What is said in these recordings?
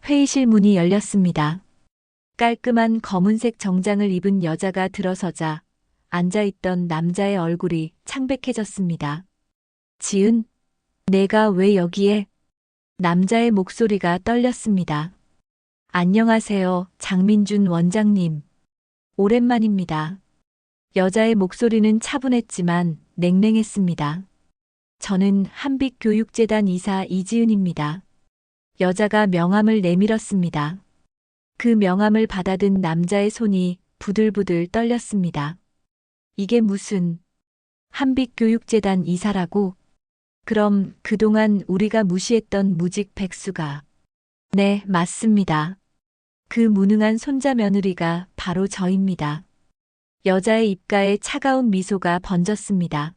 회의실 문이 열렸습니다. 깔끔한 검은색 정장을 입은 여자가 들어서자 앉아있던 남자의 얼굴이 창백해졌습니다. 지은, 내가 왜 여기에? 남자의 목소리가 떨렸습니다. 안녕하세요, 장민준 원장님. 오랜만입니다. 여자의 목소리는 차분했지만 냉랭했습니다. 저는 한빛교육재단 이사 이지은입니다. 여자가 명함을 내밀었습니다. 그 명함을 받아든 남자의 손이 부들부들 떨렸습니다. 이게 무슨 한빛교육재단 이사라고? 그럼 그동안 우리가 무시했던 무직 백수가. 네, 맞습니다. 그 무능한 손자 며느리가 바로 저입니다. 여자의 입가에 차가운 미소가 번졌습니다.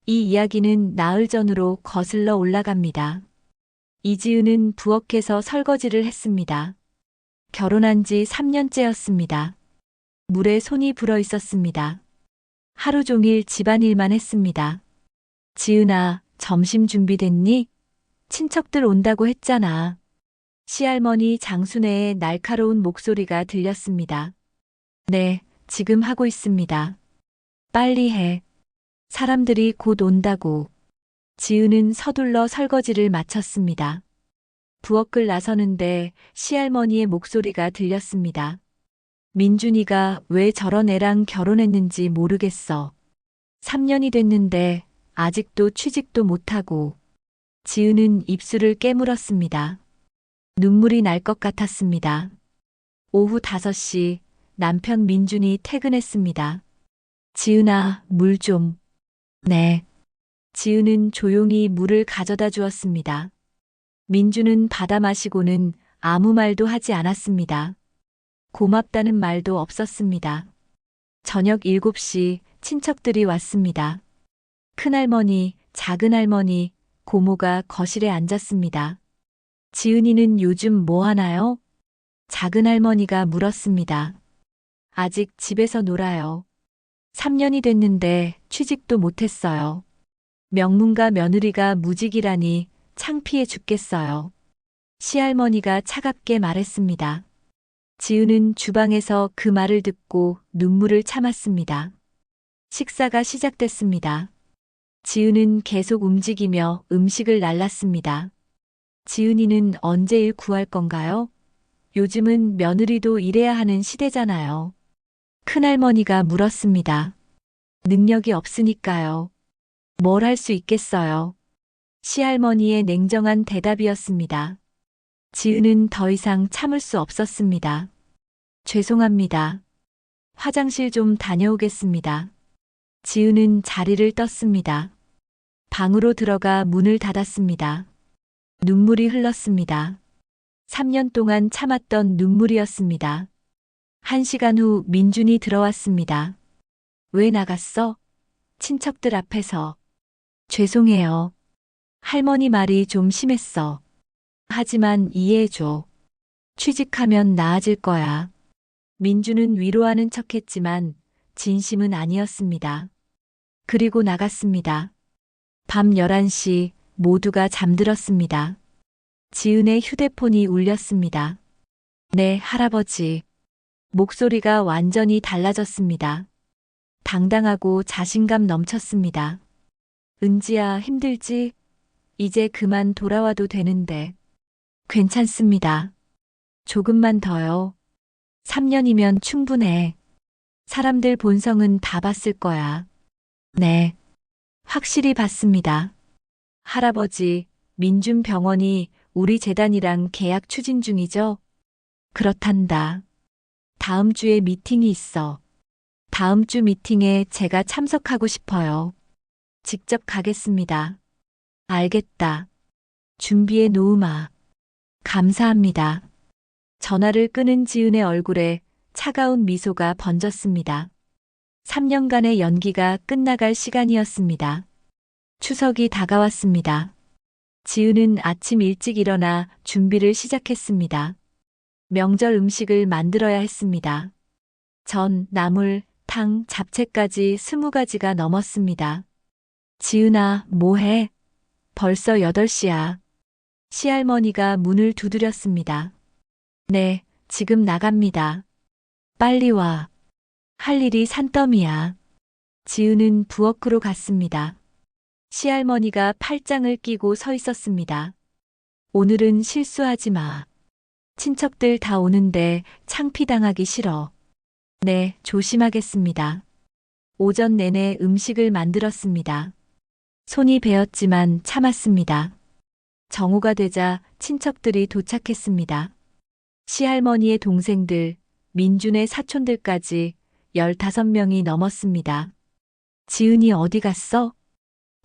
이 이야기는 나흘 전으로 거슬러 올라갑니다. 이지은은 부엌에서 설거지를 했습니다. 결혼한 지 3년째였습니다. 물에 손이 불어 있었습니다. 하루 종일 집안일만 했습니다. 지은아, 점심 준비됐니? 친척들 온다고 했잖아. 시할머니 장순애의 날카로운 목소리가 들렸습니다. 네, 지금 하고 있습니다. 빨리 해. 사람들이 곧 온다고. 지은은 서둘러 설거지를 마쳤습니다. 부엌을 나서는데 시할머니의 목소리가 들렸습니다. 민준이가 왜 저런 애랑 결혼했는지 모르겠어. 3년이 됐는데 아직도 취직도 못하고. 지은은 입술을 깨물었습니다. 눈물이 날 것 같았습니다. 오후 5시 남편 민준이 퇴근했습니다. 지은아, 물 좀. 네. 지은은 조용히 물을 가져다 주었습니다. 민준은 받아 마시고는 아무 말도 하지 않았습니다. 고맙다는 말도 없었습니다. 저녁 7시 친척들이 왔습니다. 큰할머니, 작은할머니, 고모가 거실에 앉았습니다. 지은이는 요즘 뭐 하나요? 작은할머니가 물었습니다. 아직 집에서 놀아요. 3년이 됐는데 취직도 못했어요. 명문가 며느리가 무직이라니 창피해 죽겠어요. 시할머니가 차갑게 말했습니다. 지은은 주방에서 그 말을 듣고 눈물을 참았습니다. 식사가 시작됐습니다. 지은은 계속 움직이며 음식을 날랐습니다. 지은이는 언제 일 구할 건가요? 요즘은 며느리도 일해야 하는 시대잖아요. 큰할머니가 물었습니다. 능력이 없으니까요. 뭘 할 수 있겠어요? 시할머니의 냉정한 대답이었습니다. 지은은 더 이상 참을 수 없었습니다. 죄송합니다. 화장실 좀 다녀오겠습니다. 지은은 자리를 떴습니다. 방으로 들어가 문을 닫았습니다. 눈물이 흘렀습니다. 3년 동안 참았던 눈물이었습니다. 1시간 후 민준이 들어왔습니다. 왜 나갔어? 친척들 앞에서. 죄송해요. 할머니 말이 좀 심했어. 하지만 이해해줘. 취직하면 나아질 거야. 민준은 위로하는 척했지만 진심은 아니었습니다. 그리고 나갔습니다. 밤 11시 모두가 잠들었습니다. 지은의 휴대폰이 울렸습니다. 네, 할아버지. 목소리가 완전히 달라졌습니다. 당당하고 자신감 넘쳤습니다. 은지야, 힘들지? 이제 그만 돌아와도 되는데. 괜찮습니다. 조금만 더요. 3년이면 충분해. 사람들 본성은 다 봤을 거야. 네. 확실히 봤습니다. 할아버지, 민준병원이 우리 재단이랑 계약 추진 중이죠? 그렇단다. 다음 주에 미팅이 있어. 다음 주 미팅에 제가 참석하고 싶어요. 직접 가겠습니다. 알겠다. 준비해 놓으마. 감사합니다. 전화를 끊은 지은의 얼굴에 차가운 미소가 번졌습니다. 3년간의 연기가 끝나갈 시간이었습니다. 추석이 다가왔습니다. 지은은 아침 일찍 일어나 준비를 시작했습니다. 명절 음식을 만들어야 했습니다. 전, 나물, 탕, 잡채까지 20가지가 넘었습니다. 지은아, 뭐해? 벌써 8시야. 시할머니가 문을 두드렸습니다. 네, 지금 나갑니다. 빨리 와. 할 일이 산더미야. 지은은 부엌으로 갔습니다. 시할머니가 팔짱을 끼고 서 있었습니다. 오늘은 실수하지 마. 친척들 다 오는데 창피당하기 싫어. 네, 조심하겠습니다. 오전 내내 음식을 만들었습니다. 손이 베었지만 참았습니다. 정오가 되자 친척들이 도착했습니다. 시할머니의 동생들, 민준의 사촌들까지 15명이 넘었습니다. 지은이 어디 갔어?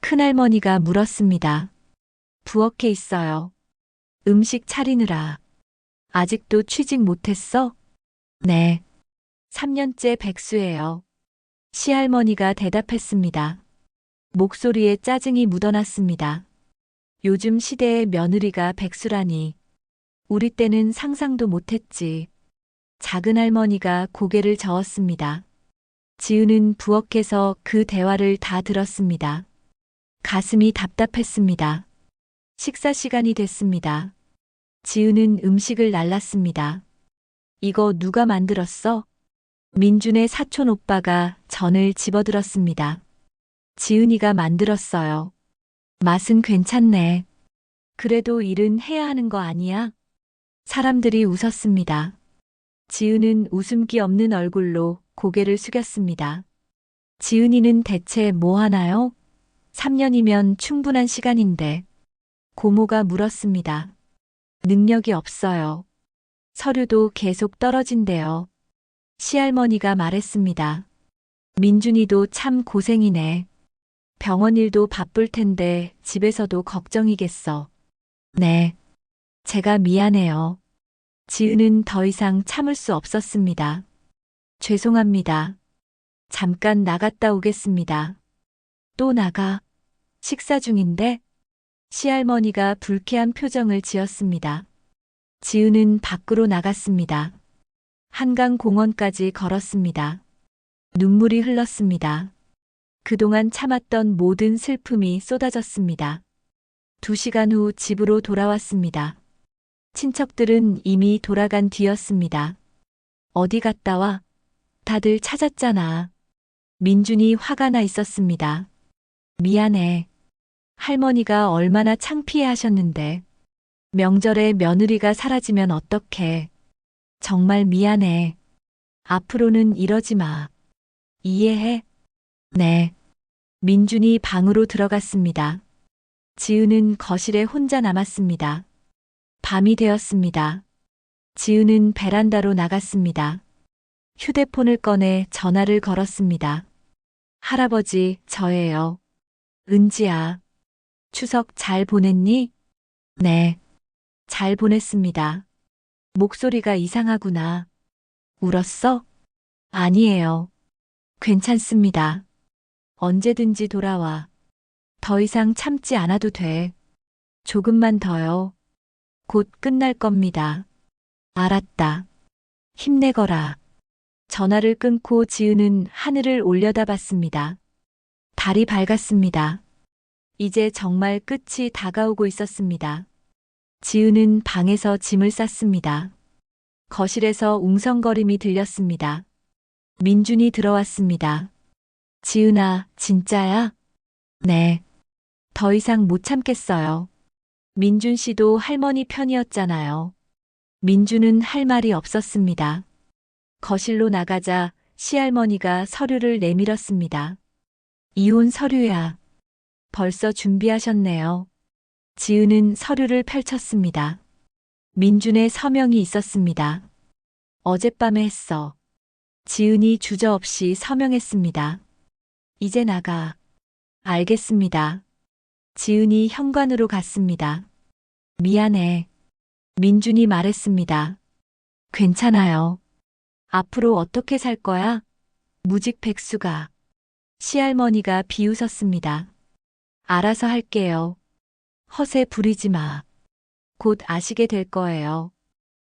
큰할머니가 물었습니다. 부엌에 있어요. 음식 차리느라. 아직도 취직 못했어? 네. 3년째 백수예요. 시할머니가 대답했습니다. 목소리에 짜증이 묻어났습니다. 요즘 시대의 며느리가 백수라니. 우리 때는 상상도 못했지. 작은 할머니가 고개를 저었습니다. 지은은 부엌에서 그 대화를 다 들었습니다. 가슴이 답답했습니다. 식사 시간이 됐습니다. 지은은 음식을 날랐습니다. 이거 누가 만들었어? 민준의 사촌 오빠가 전을 집어들었습니다. 지은이가 만들었어요. 맛은 괜찮네. 그래도 일은 해야 하는 거 아니야? 사람들이 웃었습니다. 지은은 웃음기 없는 얼굴로 고개를 숙였습니다. 지은이는 대체 뭐 하나요? 3년이면 충분한 시간인데. 고모가 물었습니다. 능력이 없어요. 서류도 계속 떨어진대요. 시할머니가 말했습니다. 민준이도 참 고생이네. 병원 일도 바쁠 텐데 집에서도 걱정이겠어. 네. 제가 미안해요. 지은은 더 이상 참을 수 없었습니다. 죄송합니다. 잠깐 나갔다 오겠습니다. 또 나가. 식사 중인데? 시할머니가 불쾌한 표정을 지었습니다. 지은은 밖으로 나갔습니다. 한강 공원까지 걸었습니다. 눈물이 흘렀습니다. 그동안 참았던 모든 슬픔이 쏟아졌습니다. 2시간 후 집으로 돌아왔습니다. 친척들은 이미 돌아간 뒤였습니다. 어디 갔다 와? 다들 찾았잖아. 민준이 화가 나 있었습니다. 미안해. 할머니가 얼마나 창피해 하셨는데. 명절에 며느리가 사라지면 어떡해. 정말 미안해. 앞으로는 이러지 마. 이해해? 네. 민준이 방으로 들어갔습니다. 지은은 거실에 혼자 남았습니다. 밤이 되었습니다. 지은은 베란다로 나갔습니다. 휴대폰을 꺼내 전화를 걸었습니다. 할아버지, 저예요. 은지야. 추석 잘 보냈니? 네. 잘 보냈습니다. 목소리가 이상하구나. 울었어? 아니에요. 괜찮습니다. 언제든지 돌아와. 더 이상 참지 않아도 돼. 조금만 더요. 곧 끝날 겁니다. 알았다. 힘내거라. 전화를 끊고 지은은 하늘을 올려다봤습니다. 달이 밝았습니다. 이제 정말 끝이 다가오고 있었습니다. 지은은 방에서 짐을 쌌습니다. 거실에서 웅성거림이 들렸습니다. 민준이 들어왔습니다. 지은아, 진짜야? 네. 더 이상 못 참겠어요. 민준 씨도 할머니 편이었잖아요. 민준은 할 말이 없었습니다. 거실로 나가자 시할머니가 서류를 내밀었습니다. 이혼 서류야. 벌써 준비하셨네요. 지은은 서류를 펼쳤습니다. 민준의 서명이 있었습니다. 어젯밤에 했어. 지은이 주저없이 서명했습니다. 이제 나가. 알겠습니다. 지은이 현관으로 갔습니다. 미안해. 민준이 말했습니다. 괜찮아요. 앞으로 어떻게 살 거야? 무직 백수가. 시할머니가 비웃었습니다. 알아서 할게요. 허세 부리지 마. 곧 아시게 될 거예요.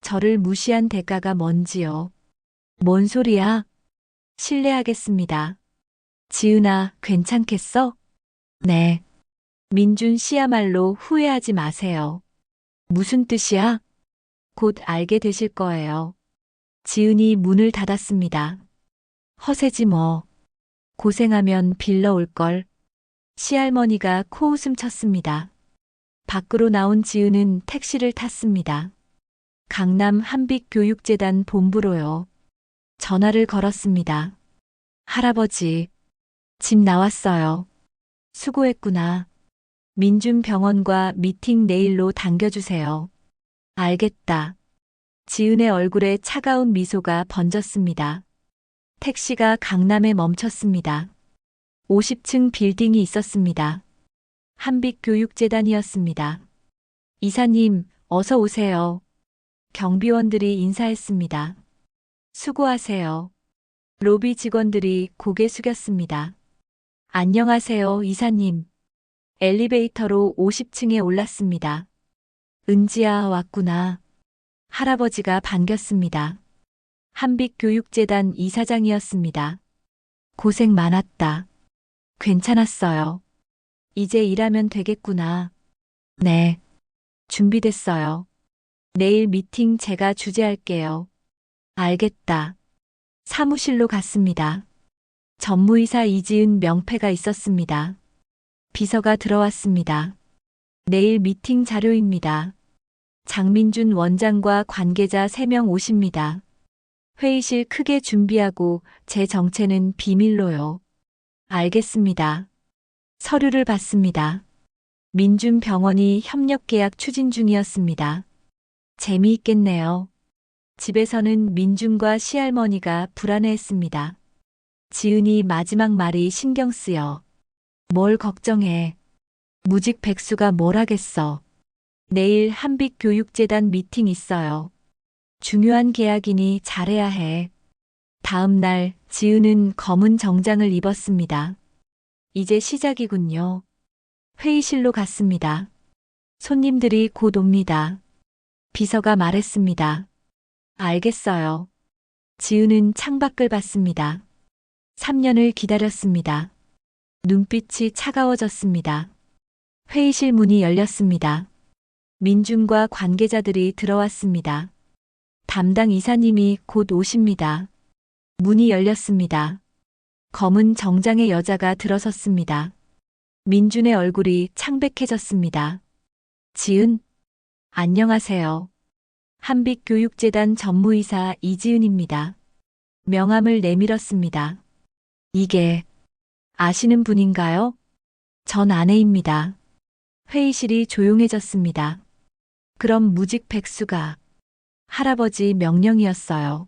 저를 무시한 대가가 뭔지요. 뭔 소리야? 실례하겠습니다. 지은아, 괜찮겠어? 네. 민준 씨야말로 후회하지 마세요. 무슨 뜻이야? 곧 알게 되실 거예요. 지은이 문을 닫았습니다. 허세지 뭐. 고생하면 빌러 올걸. 시할머니가 코웃음 쳤습니다. 밖으로 나온 지은은 택시를 탔습니다. 강남 한빛교육재단 본부로요. 전화를 걸었습니다. 할아버지, 집 나왔어요. 수고했구나. 민준병원과 미팅 내일로 당겨주세요. 알겠다. 지은의 얼굴에 차가운 미소가 번졌습니다. 택시가 강남에 멈췄습니다. 50층 빌딩이 있었습니다. 한빛교육재단이었습니다. 이사님, 어서 오세요. 경비원들이 인사했습니다. 수고하세요. 로비 직원들이 고개 숙였습니다. 안녕하세요, 이사님. 엘리베이터로 50층에 올랐습니다. 은지야, 왔구나. 할아버지가 반겼습니다. 한빛교육재단 이사장이었습니다. 고생 많았다. 괜찮았어요. 이제 일하면 되겠구나. 네. 준비됐어요. 내일 미팅 제가 주재할게요. 알겠다. 사무실로 갔습니다. 전무이사 이지은 명패가 있었습니다. 비서가 들어왔습니다. 내일 미팅 자료입니다. 장민준 원장과 관계자 3명 오십니다. 회의실 크게 준비하고 제 정체는 비밀로요. 알겠습니다. 서류를 받습니다. 민준병원이 협력계약 추진 중이었습니다. 재미있겠네요. 집에서는 민준과 시할머니가 불안해했습니다. 지은이 마지막 말이 신경 쓰여. 뭘 걱정해. 무직 백수가 뭘 하겠어. 내일 한빛교육재단 미팅 있어요. 중요한 계약이니 잘해야 해. 다음 날 지은은 검은 정장을 입었습니다. 이제 시작이군요. 회의실로 갔습니다. 손님들이 곧 옵니다. 비서가 말했습니다. 알겠어요. 지은은 창밖을 봤습니다. 3년을 기다렸습니다. 눈빛이 차가워졌습니다. 회의실 문이 열렸습니다. 민준과 관계자들이 들어왔습니다. 담당 이사님이 곧 오십니다. 문이 열렸습니다. 검은 정장의 여자가 들어섰습니다. 민준의 얼굴이 창백해졌습니다. 지은, 안녕하세요. 한빛교육재단 전무이사 이지은입니다. 명함을 내밀었습니다. 이게 아시는 분인가요? 전 아내입니다. 회의실이 조용해졌습니다. 그럼 무직 백수가 할아버지 명령이었어요.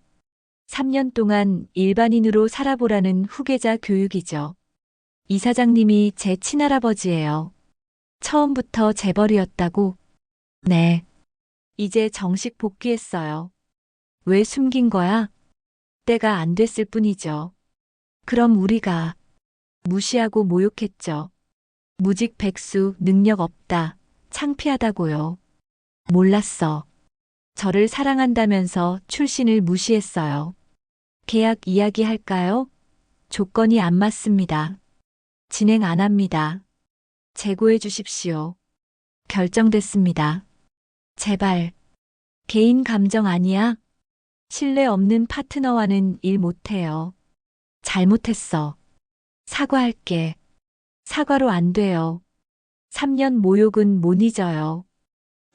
3년 동안 일반인으로 살아보라는 후계자 교육이죠. 이사장님이 제 친할아버지예요. 처음부터 재벌이었다고? 네. 이제 정식 복귀했어요. 왜 숨긴 거야? 때가 안 됐을 뿐이죠. 그럼 우리가 무시하고 모욕했죠. 무직 백수 능력 없다. 창피하다고요. 몰랐어. 저를 사랑한다면서 출신을 무시했어요. 계약 이야기 할까요? 조건이 안 맞습니다. 진행 안 합니다. 재고해 주십시오. 결정됐습니다. 제발. 개인 감정 아니야? 신뢰 없는 파트너와는 일 못해요. 잘못했어. 사과할게. 사과로 안 돼요. 3년 모욕은 못 잊어요.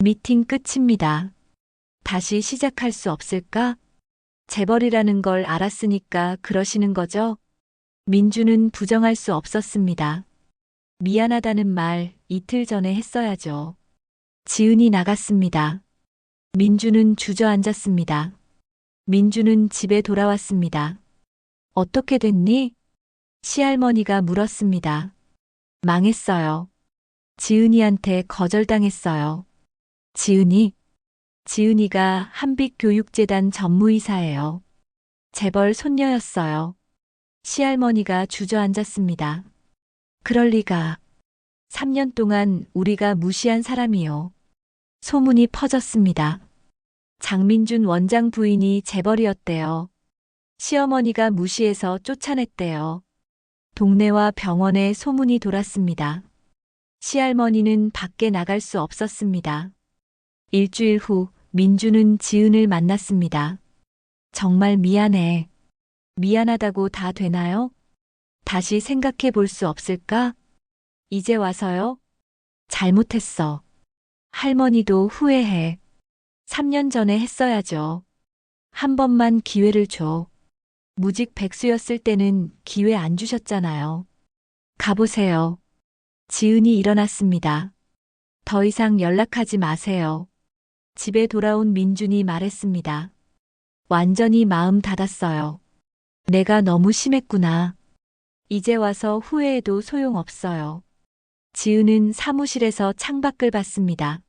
미팅 끝입니다. 다시 시작할 수 없을까? 재벌이라는 걸 알았으니까 그러시는 거죠? 민주는 부정할 수 없었습니다. 미안하다는 말 이틀 전에 했어야죠. 지은이 나갔습니다. 민주는 주저앉았습니다. 민주는 집에 돌아왔습니다. 어떻게 됐니? 시할머니가 물었습니다. 망했어요. 지은이한테 거절당했어요. 지은이? 지은이가 한빛교육재단 전무이사예요. 재벌 손녀였어요. 시할머니가 주저앉았습니다. 그럴 리가. 3년 동안 우리가 무시한 사람이요. 소문이 퍼졌습니다. 장민준 원장 부인이 재벌이었대요. 시어머니가 무시해서 쫓아냈대요. 동네와 병원에 소문이 돌았습니다. 시할머니는 밖에 나갈 수 없었습니다. 일주일 후 민주는 지은을 만났습니다. 정말 미안해. 미안하다고 다 되나요? 다시 생각해 볼 수 없을까? 이제 와서요? 잘못했어. 할머니도 후회해. 3년 전에 했어야죠. 한 번만 기회를 줘. 무직 백수였을 때는 기회 안 주셨잖아요. 가보세요. 지은이 일어났습니다. 더 이상 연락하지 마세요. 집에 돌아온 민준이 말했습니다. 완전히 마음 닫았어요. 내가 너무 심했구나. 이제 와서 후회해도 소용없어요. 지은은 사무실에서 창밖을 봤습니다.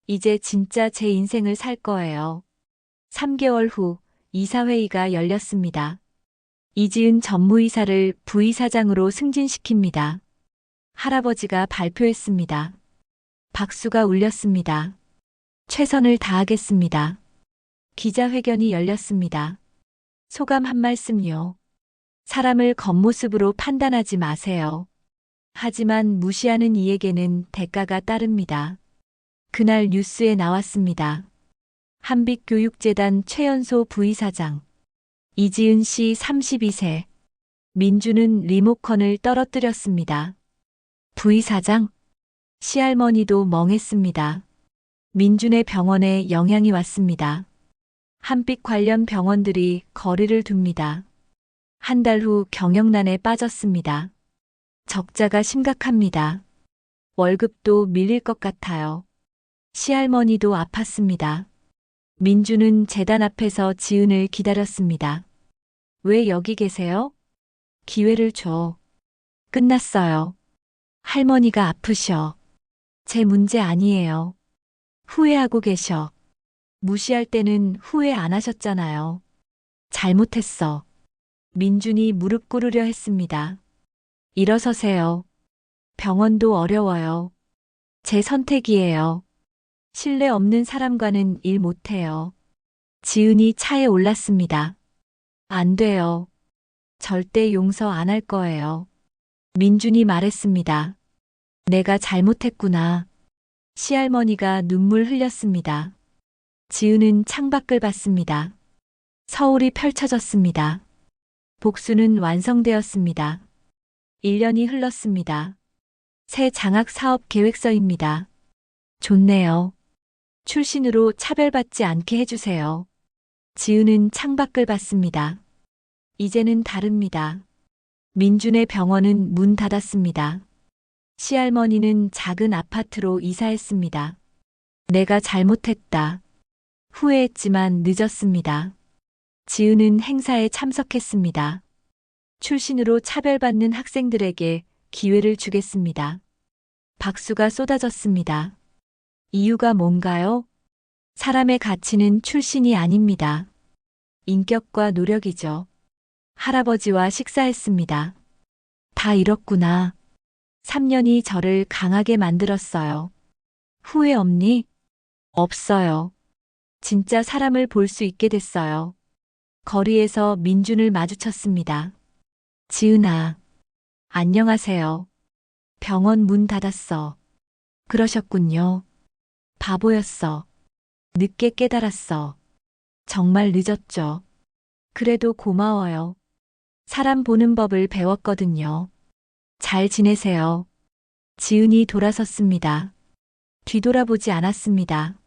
이제 진짜 제 인생을 살 거예요. 3개월 후 이사회의가 열렸습니다. 이지은 전무이사를 부이사장으로 승진시킵니다. 할아버지가 발표했습니다. 박수가 울렸습니다. 최선을 다하겠습니다. 기자회견이 열렸습니다. 소감 한 말씀요. 사람을 겉모습으로 판단하지 마세요. 하지만 무시하는 이에게는 대가가 따릅니다. 그날 뉴스에 나왔습니다. 한빛교육재단 최연소 부이사장. 이지은 씨 32세. 민주는 리모컨을 떨어뜨렸습니다. 부이사장? 시할머니도 멍했습니다. 민준의 병원에 영향이 왔습니다. 한빛 관련 병원들이 거리를 둡니다. 한 달 후 경영난에 빠졌습니다. 적자가 심각합니다. 월급도 밀릴 것 같아요. 시할머니도 아팠습니다. 민주는 재단 앞에서 지은을 기다렸습니다. 왜 여기 계세요? 기회를 줘. 끝났어요. 할머니가 아프셔. 제 문제 아니에요. 후회하고 계셔. 무시할 때는 후회 안 하셨잖아요. 잘못했어. 민준이 무릎 꿇으려 했습니다. 일어서세요. 병원도 어려워요. 제 선택이에요. 신뢰 없는 사람과는 일 못해요. 지은이 차에 올랐습니다. 안 돼요. 절대 용서 안 할 거예요. 민준이 말했습니다. 내가 잘못했구나. 시할머니가 눈물 흘렸습니다. 지은은 창밖을 봤습니다. 서울이 펼쳐졌습니다. 복수는 완성되었습니다. 1년이 흘렀습니다. 새 장학 사업 계획서입니다. 좋네요. 출신으로 차별받지 않게 해주세요. 지은은 창밖을 봤습니다. 이제는 다릅니다. 민준의 병원은 문 닫았습니다. 시할머니는 작은 아파트로 이사했습니다. 내가 잘못했다. 후회했지만 늦었습니다. 지은은 행사에 참석했습니다. 출신으로 차별받는 학생들에게 기회를 주겠습니다. 박수가 쏟아졌습니다. 이유가 뭔가요? 사람의 가치는 출신이 아닙니다. 인격과 노력이죠. 할아버지와 식사했습니다. 다 잃었구나. 3년이 저를 강하게 만들었어요. 후회 없니? 없어요. 진짜 사람을 볼 수 있게 됐어요. 거리에서 민준을 마주쳤습니다. 지은아. 안녕하세요. 병원 문 닫았어. 그러셨군요. 바보였어. 늦게 깨달았어. 정말 늦었죠. 그래도 고마워요. 사람 보는 법을 배웠거든요. 잘 지내세요. 지은이 돌아섰습니다. 뒤돌아보지 않았습니다.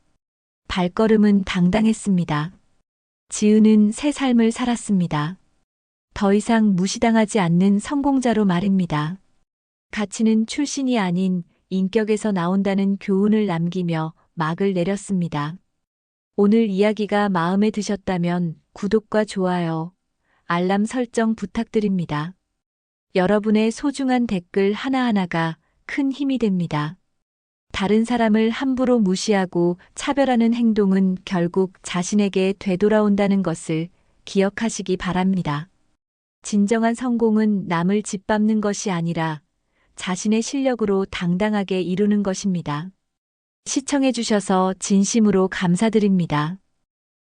발걸음은 당당했습니다. 지은은 새 삶을 살았습니다. 더 이상 무시당하지 않는 성공자로 말입니다. 가치는 출신이 아닌 인격에서 나온다는 교훈을 남기며 막을 내렸습니다. 오늘 이야기가 마음에 드셨다면 구독과 좋아요, 알람 설정 부탁드립니다. 여러분의 소중한 댓글 하나하나가 큰 힘이 됩니다. 다른 사람을 함부로 무시하고 차별하는 행동은 결국 자신에게 되돌아온다는 것을 기억하시기 바랍니다. 진정한 성공은 남을 짓밟는 것이 아니라 자신의 실력으로 당당하게 이루는 것입니다. 시청해 주셔서 진심으로 감사드립니다.